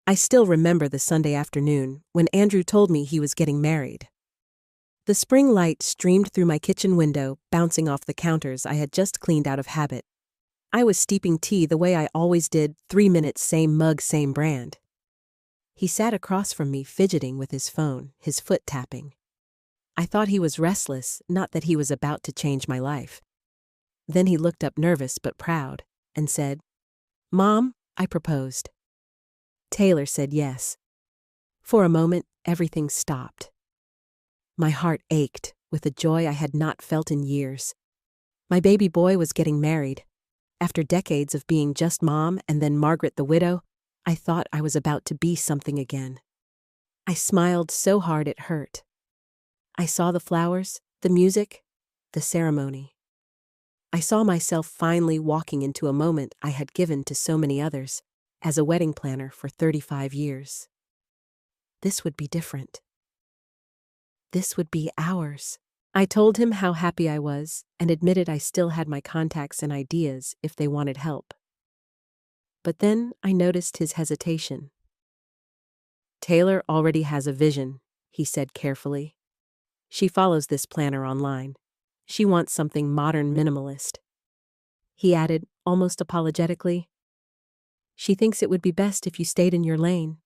I still remember the Sunday afternoon when Andrew told me he was getting married. The spring light streamed through my kitchen window, bouncing off the counters I had just cleaned out of habit. I was steeping tea the way I always did, 3 minutes, same mug, same brand. He sat across from me, fidgeting with his phone, his foot tapping. I thought he was restless, not that he was about to change my life. Then he looked up, nervous but proud, and said, "Mom, I proposed." Taylor said yes. For a moment, everything stopped. My heart ached with a joy I had not felt in years. My baby boy was getting married. After decades of being just mom and then Margaret the widow, I thought I was about to be something again. I smiled so hard it hurt. I saw the flowers, the music, the ceremony. I saw myself finally walking into a moment I had given to so many others, as a wedding planner for 35 years. This would be different. This would be ours. I told him how happy I was and admitted I still had my contacts and ideas if they wanted help. But then I noticed his hesitation. "Taylor already has a vision," he said carefully. "She follows this planner online. She wants something modern, minimalist." He added, almost apologetically, "She thinks it would be best if you stayed in your lane."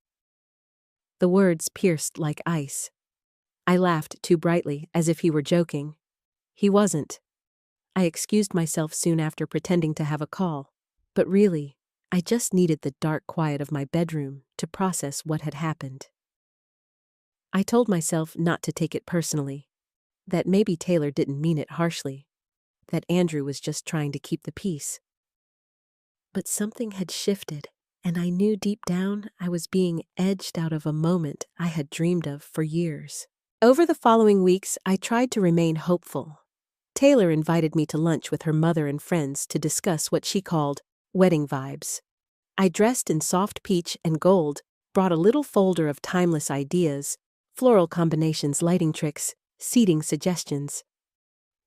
The words pierced like ice. I laughed too brightly, as if he were joking. He wasn't. I excused myself soon after, pretending to have a call. But really, I just needed the dark quiet of my bedroom to process what had happened. I told myself not to take it personally, that maybe Taylor didn't mean it harshly, that Andrew was just trying to keep the peace. But something had shifted, and I knew deep down I was being edged out of a moment I had dreamed of for years. Over the following weeks, I tried to remain hopeful. Taylor invited me to lunch with her mother and friends to discuss what she called wedding vibes. I dressed in soft peach and gold, brought a little folder of timeless ideas, floral combinations, lighting tricks, seating suggestions.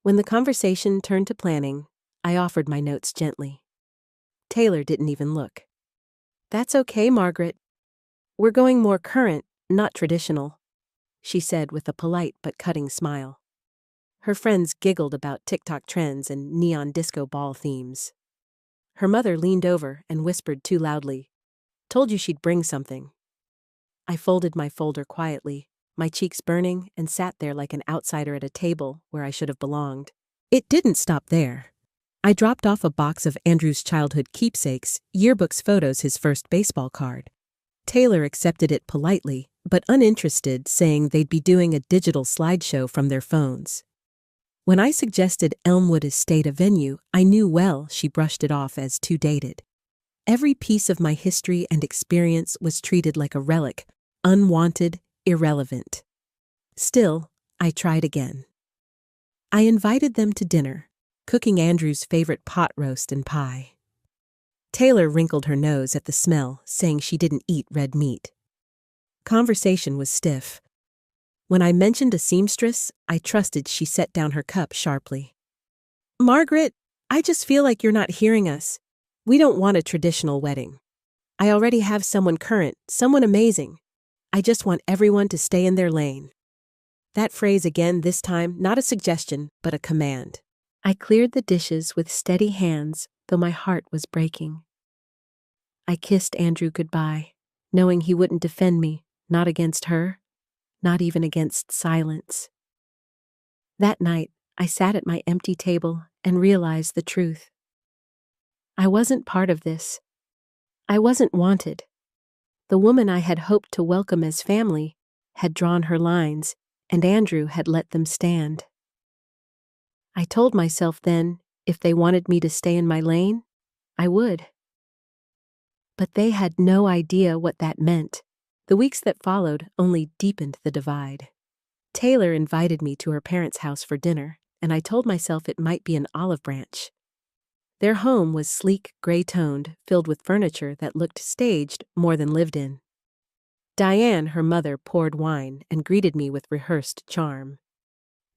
When the conversation turned to planning, I offered my notes gently. Taylor didn't even look. "That's okay, Margaret. We're going more current, not traditional," she said with a polite but cutting smile. Her friends giggled about TikTok trends and neon disco ball themes. Her mother leaned over and whispered too loudly, "Told you she'd bring something." I folded my folder quietly, my cheeks burning, and sat there like an outsider at a table where I should have belonged. It didn't stop there. I dropped off a box of Andrew's childhood keepsakes, yearbooks, photos, his first baseball card. Taylor accepted it politely, but uninterested, saying they'd be doing a digital slideshow from their phones. When I suggested Elmwood Estate a venue, I knew well she brushed it off as too dated. Every piece of my history and experience was treated like a relic, unwanted, irrelevant. Still, I tried again. I invited them to dinner, cooking Andrew's favorite pot roast and pie. Taylor wrinkled her nose at the smell, saying she didn't eat red meat. Conversation was stiff. When I mentioned a seamstress, I trusted she set down her cup sharply. "Margaret, I just feel like you're not hearing us. We don't want a traditional wedding. I already have someone current, someone amazing. I just want everyone to stay in their lane." That phrase again, this time not a suggestion, but a command. I cleared the dishes with steady hands, though my heart was breaking. I kissed Andrew goodbye, knowing he wouldn't defend me, not against her, not even against silence. That night, I sat at my empty table and realized the truth. I wasn't part of this. I wasn't wanted. The woman I had hoped to welcome as family had drawn her lines, and Andrew had let them stand. I told myself then, if they wanted me to stay in my lane, I would. But they had no idea what that meant. The weeks that followed only deepened the divide. Taylor invited me to her parents' house for dinner, and I told myself it might be an olive branch. Their home was sleek, gray-toned, filled with furniture that looked staged more than lived in. Diane, her mother, poured wine and greeted me with rehearsed charm.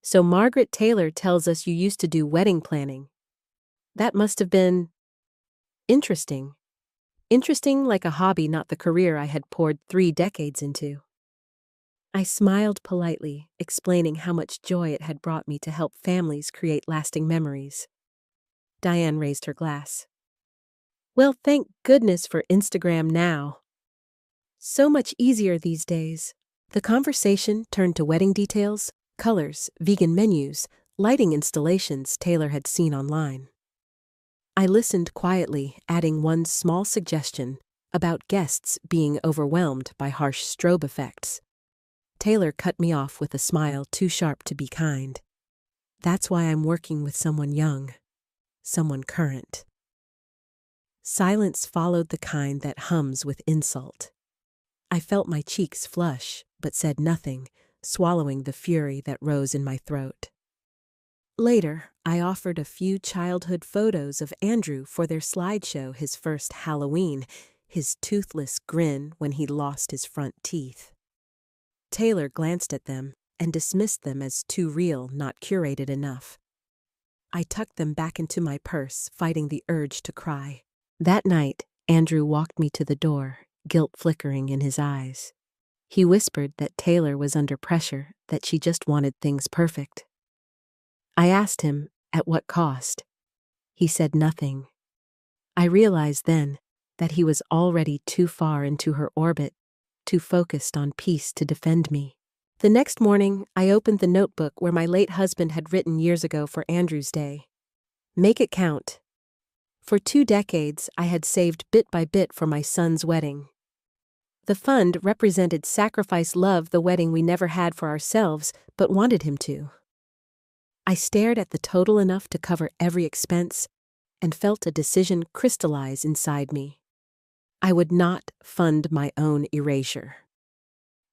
"So Margaret Taylor tells us you used to do wedding planning. That must have been interesting." Interesting like a hobby, not the career I had poured 3 decades into. I smiled politely, explaining how much joy it had brought me to help families create lasting memories. Diane raised her glass. Well, thank goodness for Instagram now. So much easier these days. The conversation turned to wedding details, colors, vegan menus, lighting installations Taylor had seen online. I listened quietly, adding one small suggestion about guests being overwhelmed by harsh strobe effects. Taylor cut me off with a smile too sharp to be kind. That's why I'm working with someone young, someone current. Silence followed the kind that hums with insult. I felt my cheeks flush, but said nothing, swallowing the fury that rose in my throat. Later, I offered a few childhood photos of Andrew for their slideshow his first Halloween, his toothless grin when he lost his front teeth. Taylor glanced at them and dismissed them as too real, not curated enough. I tucked them back into my purse, fighting the urge to cry. That night, Andrew walked me to the door, guilt flickering in his eyes. He whispered that Taylor was under pressure, that she just wanted things perfect. I asked him, at what cost? He said nothing. I realized then that he was already too far into her orbit, too focused on peace to defend me. The next morning, I opened the notebook where my late husband had written years ago for Andrew's day. Make it count. For 2 decades, I had saved bit by bit for my son's wedding. The fund represented sacrifice love, the wedding we never had for ourselves, but wanted him to. I stared at the total enough to cover every expense and felt a decision crystallize inside me. I would not fund my own erasure.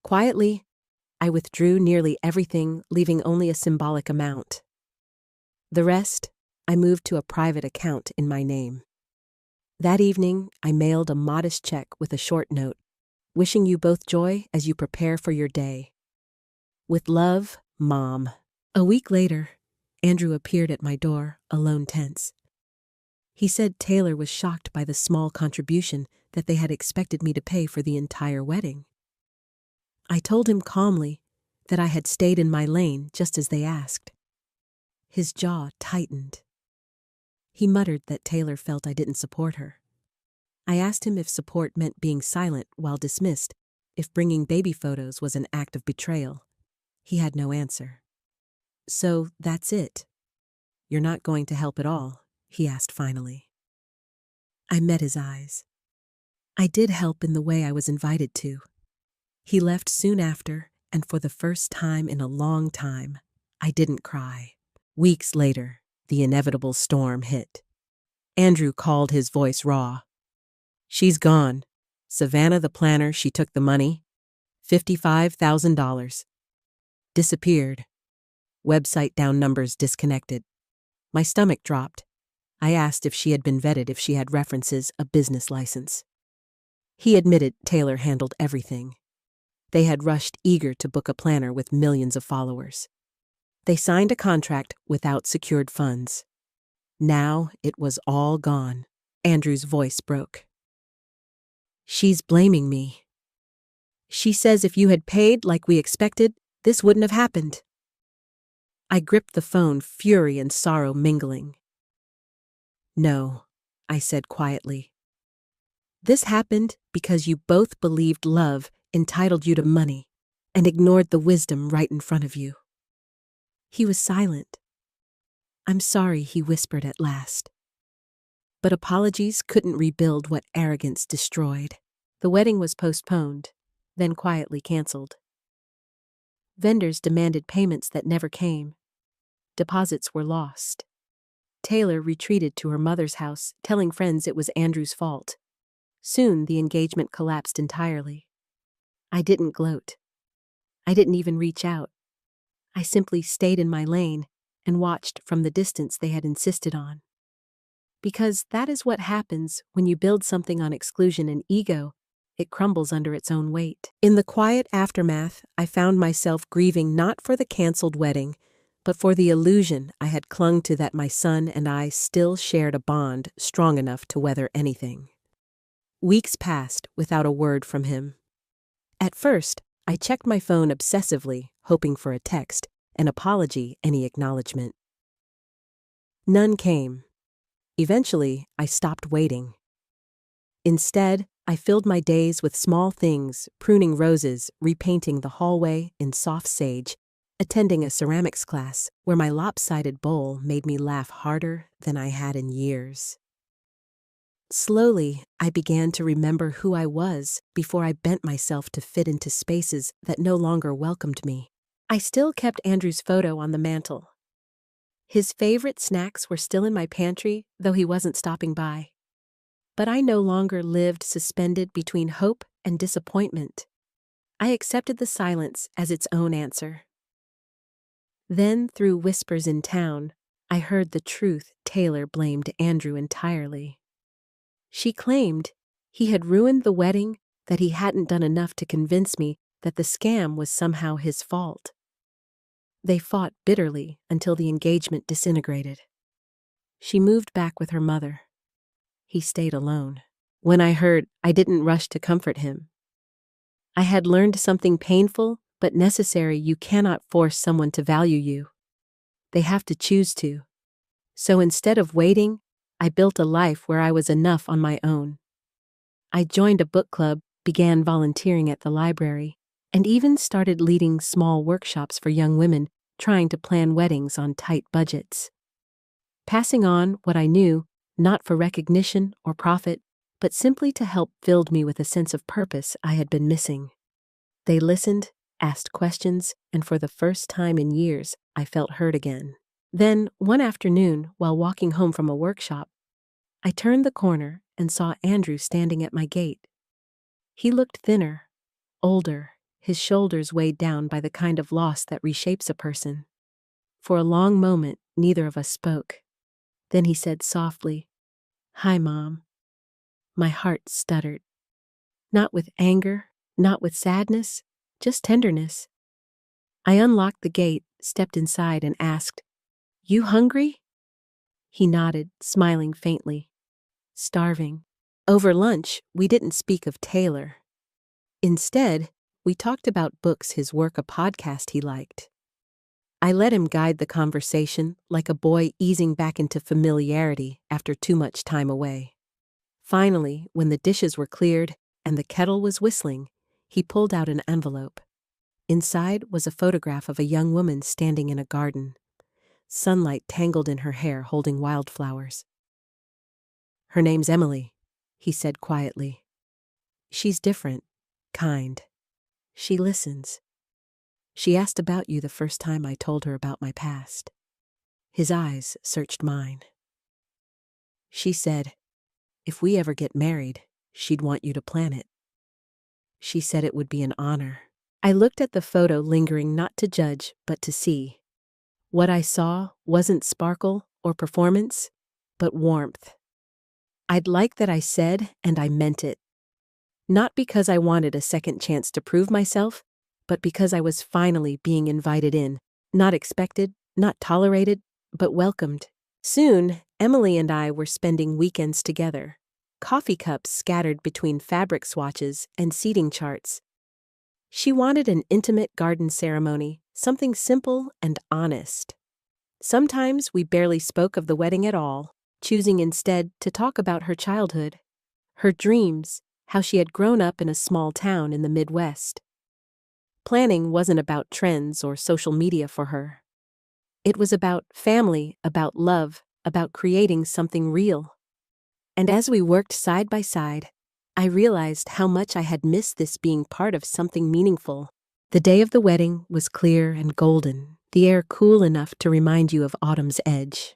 Quietly, I withdrew nearly everything, leaving only a symbolic amount. The rest, I moved to a private account in my name. That evening, I mailed a modest check with a short note, wishing you both joy as you prepare for your day. With love, Mom. A week later, Andrew appeared at my door, alone tense. He said Taylor was shocked by the small contribution that they had expected me to pay for the entire wedding. I told him calmly that I had stayed in my lane just as they asked. His jaw tightened. He muttered that Taylor felt I didn't support her. I asked him if support meant being silent while dismissed, if bringing baby photos was an act of betrayal. He had no answer. So that's it. You're not going to help at all, he asked finally. I met his eyes. I did help in the way I was invited to. He left soon after, and for the first time in a long time, I didn't cry. Weeks later, the inevitable storm hit. Andrew called, his voice raw. She's gone. Savannah the planner, she took the money. $55,000. Disappeared. Website down, numbers disconnected. My stomach dropped. I asked if she had been vetted, if she had references, a business license. He admitted Taylor handled everything. They had rushed eager to book a planner with millions of followers. They signed a contract without secured funds. Now it was all gone. Andrew's voice broke. She's blaming me. She says if you had paid like we expected, this wouldn't have happened. I gripped the phone, fury and sorrow mingling. No, I said quietly. This happened because you both believed love entitled you to money and ignored the wisdom right in front of you. He was silent. I'm sorry, he whispered at last. But apologies couldn't rebuild what arrogance destroyed. The wedding was postponed, then quietly canceled. Vendors demanded payments that never came. Deposits were lost. Taylor retreated to her mother's house, telling friends it was Andrew's fault. Soon the engagement collapsed entirely. I didn't gloat. I didn't even reach out. I simply stayed in my lane and watched from the distance they had insisted on. Because that is what happens when you build something on exclusion and ego. It crumbles under its own weight. In the quiet aftermath, I found myself grieving not for the canceled wedding, but for the illusion I had clung to that my son and I still shared a bond strong enough to weather anything. Weeks passed without a word from him. At first, I checked my phone obsessively, hoping for a text, an apology, any acknowledgement. None came. Eventually, I stopped waiting. Instead, I filled my days with small things, pruning roses, repainting the hallway in soft sage, attending a ceramics class where my lopsided bowl made me laugh harder than I had in years. Slowly, I began to remember who I was before I bent myself to fit into spaces that no longer welcomed me. I still kept Andrew's photo on the mantle. His favorite snacks were still in my pantry, though he wasn't stopping by. But I no longer lived suspended between hope and disappointment. I accepted the silence as its own answer. Then, through whispers in town, I heard the truth. Taylor blamed Andrew entirely. She claimed he had ruined the wedding, that he hadn't done enough to convince me that the scam was somehow his fault. They fought bitterly until the engagement disintegrated. She moved back with her mother. He stayed alone. When I heard, I didn't rush to comfort him. I had learned something painful but necessary. You cannot force someone to value you. They have to choose to. So instead of waiting, I built a life where I was enough on my own. I joined a book club, began volunteering at the library, and even started leading small workshops for young women trying to plan weddings on tight budgets. Passing on what I knew, not for recognition or profit, but simply to help, filled me with a sense of purpose I had been missing. They listened, asked questions, and for the first time in years, I felt heard again. Then, one afternoon, while walking home from a workshop, I turned the corner and saw Andrew standing at my gate. He looked thinner, older, his shoulders weighed down by the kind of loss that reshapes a person. For a long moment, neither of us spoke. Then he said softly, "Hi, Mom." My heart stuttered. Not with anger, not with sadness, just tenderness. I unlocked the gate, stepped inside, and asked, "You hungry?" He nodded, smiling faintly. "Starving." Over lunch, we didn't speak of Taylor. Instead, we talked about books, his work, a podcast he liked. I let him guide the conversation like a boy easing back into familiarity after too much time away. Finally, when the dishes were cleared and the kettle was whistling, he pulled out an envelope. Inside was a photograph of a young woman standing in a garden, sunlight tangled in her hair, holding wildflowers. "Her name's Emily," he said quietly. "She's different, kind. She listens. She asked about you the first time I told her about my past." His eyes searched mine. "She said, if we ever get married, she'd want you to plan it. She said it would be an honor." I looked at the photo, lingering, not to judge, but to see. What I saw wasn't sparkle or performance, but warmth. I'd like that I said, and I meant it. Not because I wanted a second chance to prove myself, but because I was finally being invited in, not expected, not tolerated, but welcomed. Soon, Emily and I were spending weekends together, coffee cups scattered between fabric swatches and seating charts. She wanted an intimate garden ceremony, something simple and honest. Sometimes we barely spoke of the wedding at all, choosing instead to talk about her childhood, her dreams, how she had grown up in a small town in the Midwest. Planning wasn't about trends or social media for her. It was about family, about love, about creating something real. And as we worked side by side, I realized how much I had missed this being part of something meaningful. The day of the wedding was clear and golden, the air cool enough to remind you of autumn's edge.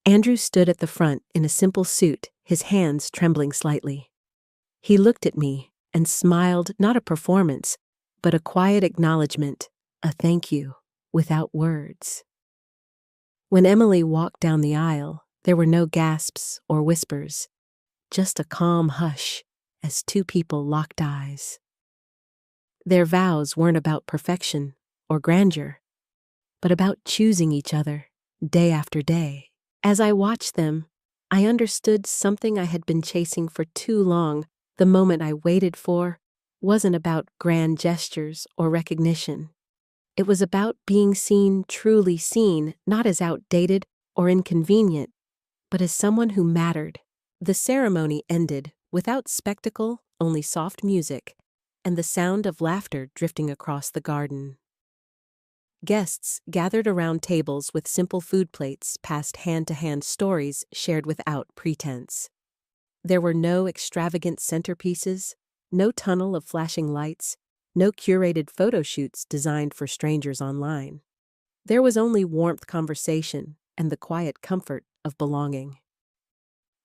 Andrew stood at the front in a simple suit, his hands trembling slightly. He looked at me and smiled, not a performance, but a quiet acknowledgement, a thank you, without words. When Emily walked down the aisle, there were no gasps or whispers, just a calm hush as two people locked eyes. Their vows weren't about perfection or grandeur, but about choosing each other day after day. As I watched them, I understood something I had been chasing for too long. The moment I waited for wasn't about grand gestures or recognition. It was about being seen, truly seen, not as outdated or inconvenient, but as someone who mattered. The ceremony ended without spectacle, only soft music, and the sound of laughter drifting across the garden. Guests gathered around tables with simple food plates passed hand-to-hand stories shared without pretense. There were no extravagant centerpieces, no tunnel of flashing lights, no curated photo shoots designed for strangers online. There was only warmth conversation and the quiet comfort of belonging.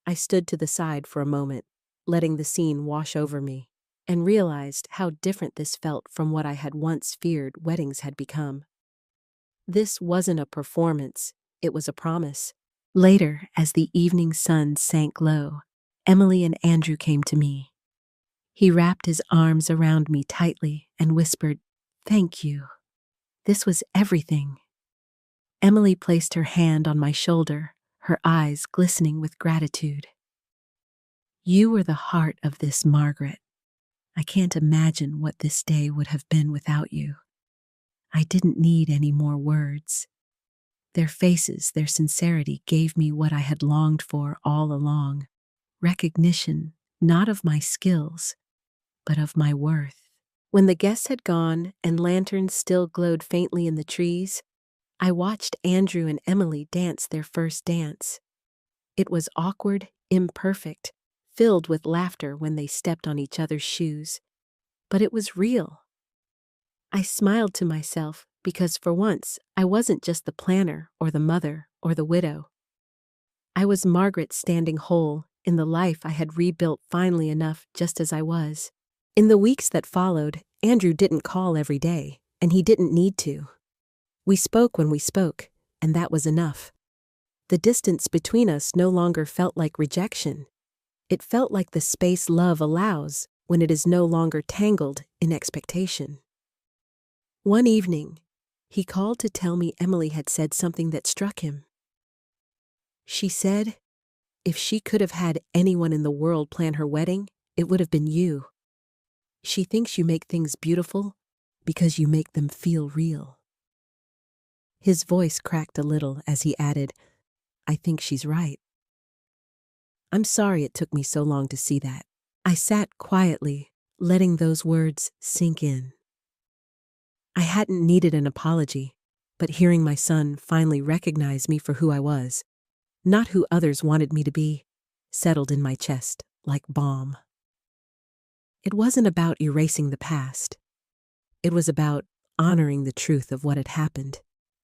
I stood to the side for a moment, letting the scene wash over me, and realized how different this felt from what I had once feared weddings had become. This wasn't a performance, it was a promise. Later, as the evening sun sank low, Emily and Andrew came to me. He wrapped his arms around me tightly and whispered, "Thank you. This was everything." Emily placed her hand on my shoulder, her eyes glistening with gratitude. "You were the heart of this, Margaret. I can't imagine what this day would have been without you." I didn't need any more words. Their faces, their sincerity gave me what I had longed for all along. Recognition, not of my skills, but of my worth. When the guests had gone and lanterns still glowed faintly in the trees, I watched Andrew and Emily dance their first dance. It was awkward, imperfect, filled with laughter when they stepped on each other's shoes. But it was real. I smiled to myself because for once I wasn't just the planner or the mother or the widow. I was Margaret standing whole in the life I had rebuilt finally enough just as I was. In the weeks that followed, Andrew didn't call every day, and he didn't need to. We spoke when we spoke, and that was enough. The distance between us no longer felt like rejection. It felt like the space love allows when it is no longer tangled in expectation. One evening, he called to tell me Emily had said something that struck him. She said, if she could have had anyone in the world plan her wedding, it would have been you. She thinks you make things beautiful because you make them feel real. His voice cracked a little as he added, I think she's right. I'm sorry it took me so long to see that. I sat quietly, letting those words sink in. I hadn't needed an apology, but hearing my son finally recognize me for who I was, not who others wanted me to be, settled in my chest like balm. It wasn't about erasing the past. It was about honoring the truth of what had happened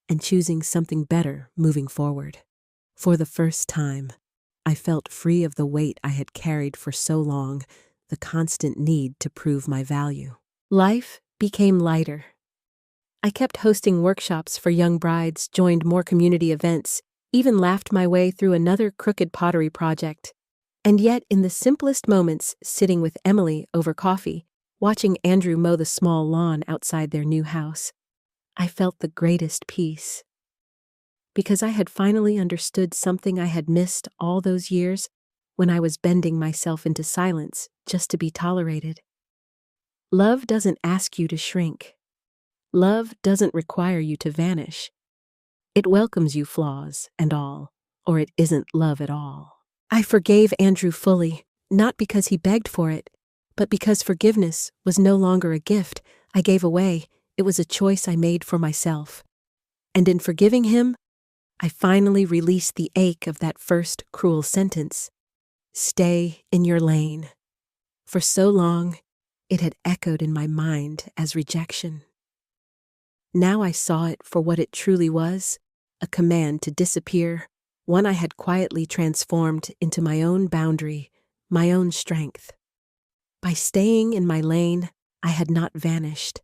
and choosing something better moving forward. For the first time, I felt free of the weight I had carried for so long, the constant need to prove my value. Life became lighter. I kept hosting workshops for young brides, joined more community events, even laughed my way through another crooked pottery project. And yet, in the simplest moments, sitting with Emily over coffee, watching Andrew mow the small lawn outside their new house, I felt the greatest peace. Because I had finally understood something I had missed all those years when I was bending myself into silence just to be tolerated. Love doesn't ask you to shrink. Love doesn't require you to vanish. It welcomes you flaws and all, or it isn't love at all. I forgave Andrew fully, not because he begged for it, but because forgiveness was no longer a gift I gave away, it was a choice I made for myself. And in forgiving him, I finally released the ache of that first cruel sentence. Stay in your lane. For so long, it had echoed in my mind as rejection. Now I saw it for what it truly was, a command to disappear, one I had quietly transformed into my own boundary, my own strength. By staying in my lane, I had not vanished.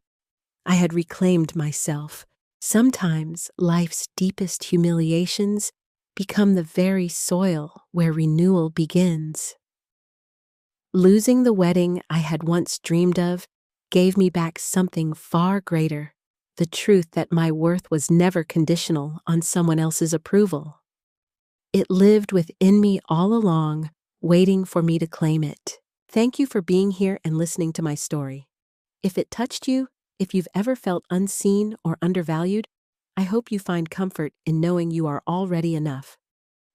I had reclaimed myself. Sometimes life's deepest humiliations become the very soil where renewal begins. Losing the wedding I had once dreamed of gave me back something far greater, the truth that my worth was never conditional on someone else's approval. It lived within me all along, waiting for me to claim it. Thank you for being here and listening to my story. If it touched you, if you've ever felt unseen or undervalued, I hope you find comfort in knowing you are already enough.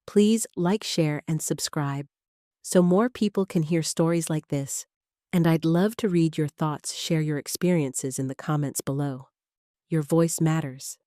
Please like, share, and subscribe so more people can hear stories like this. And I'd love to read your thoughts, share your experiences in the comments below. Your voice matters.